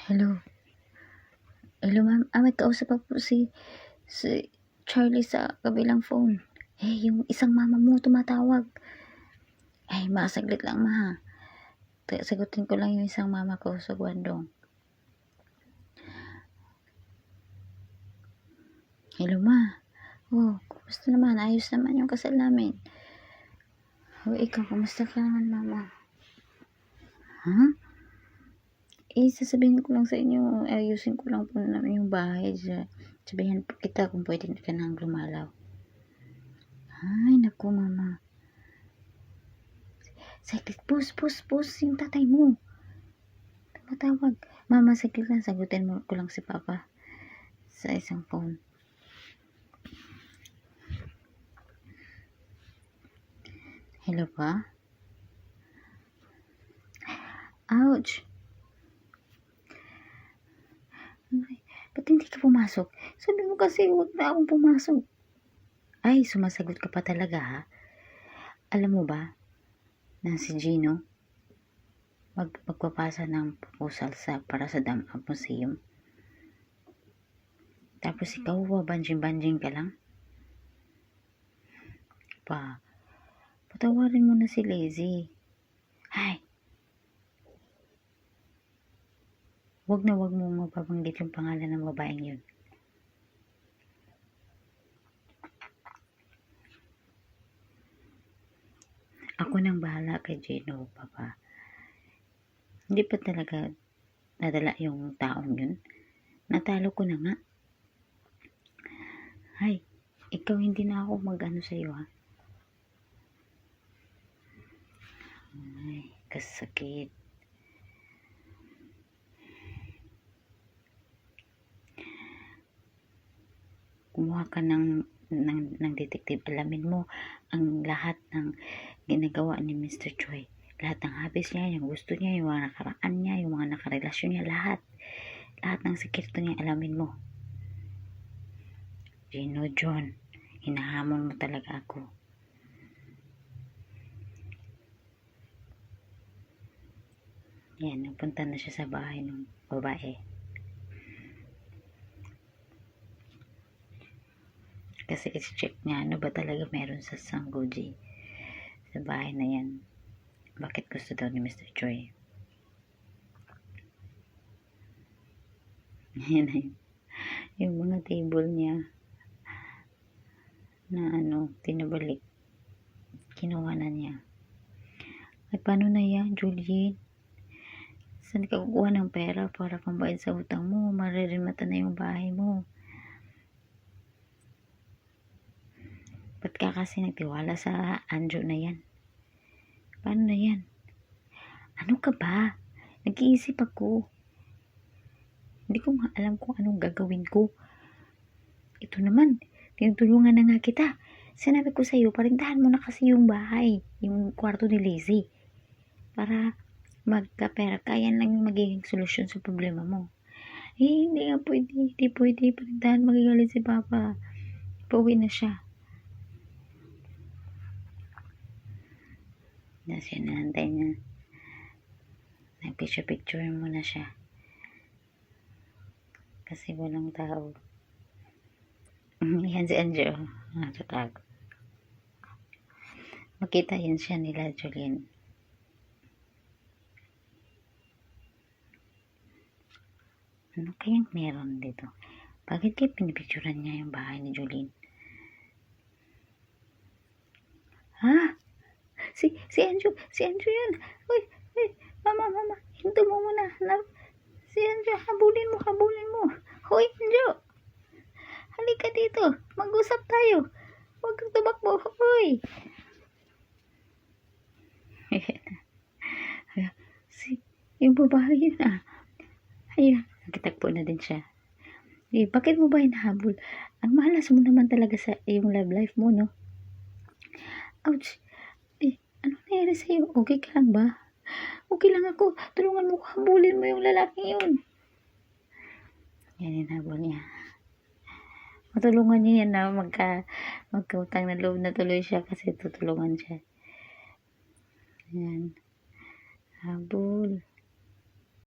Hello. Hello, ma'am. May kausap po si Charlie sa kabilang phone. Yung isang mama mo tumatawag. Masaglit lang, ma. Sagutin ko lang yung isang mama ko sa Guandong. Hello, ma. Kumusta naman? Ayos naman yung kasal namin. Ikaw, kumusta ka naman, mama? Sasabihin ko lang sa inyo, ayusin ko lang po namin yung bahay. Sabihin po kita kung pwede ka nang lumalaw. Naku, mama. Saglit, pus, yung tatay mo. Tumatawag. Mama, saglit lang, sagutin mo ko lang si Papa sa isang phone. Hello pa? Ouch! Ba't hindi ka pumasok? Sabi mo kasi huwag na akong pumasok. Sumasagot ka pa talaga, ha? Alam mo ba na si Gino magpapasa ng proposal para sa Dam Up Museum? Tapos ikaw, banjing-banjing ka lang? Patawarin mo na si Lazy. Wag mo mapabanggit yung pangalan ng babaeng yun. Ako nang bahala kay Gino, Papa. Hindi pa talaga nadala yung taong yun. Natalo ko na nga. Ikaw hindi na ako mag-ano sa'yo, ha? Kasakit. Kumuha ka ng detective. Alamin mo ang lahat ng ginagawa ni Mr. Choi. Lahat ng habits niya, yung gusto niya, yung mga nakaraan niya, yung mga nakarelasyon niya, lahat ng sekreto niya, alamin mo. Gino John, hinahamon mo talaga ako. Yan, napunta na siya sa bahay ng babae. Kasi i-check niya ano ba talaga meron sa Sanggoji sa bahay na yan. Bakit gusto daw ni Mr. Choi? Yan yung mga table niya na tinabalik. Kinuha na niya. Paano na yan, Juliet? Saan ka kukuha ng pera para pambayad sa utang mo? Maririmata na yung bahay mo. Ba't ka kasi nagtiwala sa Anjo na yan? Paano na yan? Ano ka ba? Nag-iisip ako. Hindi ko alam kung anong gagawin ko. Ito naman, tinutulungan na nga kita. Sinabi ko sa'yo, parintahan mo na kasi yung bahay, yung kwarto ni Lazy. Para magkapera ka, yan lang yung magiging solusyon sa problema mo. Hindi nga pwede, hindi pwede. Parintahan, magigalit si Papa. Pauwi na siya. Siya naantay niya. Nag-picture mo na siya. Kasi walang tao. Yan si Anjo. Nakatago. Makita yan siya nila, Julien. Ano kayang meron dito? Bakit kayo pinipicturan niya yung bahay ni Julien? Si Anjo yan. Uy, mama, hinto mo muna. Si Anjo, habulin mo. Hoy, Anjo. Halika dito. Mag-usap tayo. Huwag kang tumakbo. Hoy. Yung babae yun, nagtagpo na din siya. Bakit mo ba hinahabol? Ang malas mo naman talaga sa yung love life mo, no? Ouch. Ano nangyari sa'yo? Okay ka lang ba? Okay lang ako. Tulungan mo ko. Habulin mo yung lalaking yun. Yan yung habol niya. Matulungan niya yan na magkautang na loob na tuloy siya kasi tutulungan siya. Yan. Habol.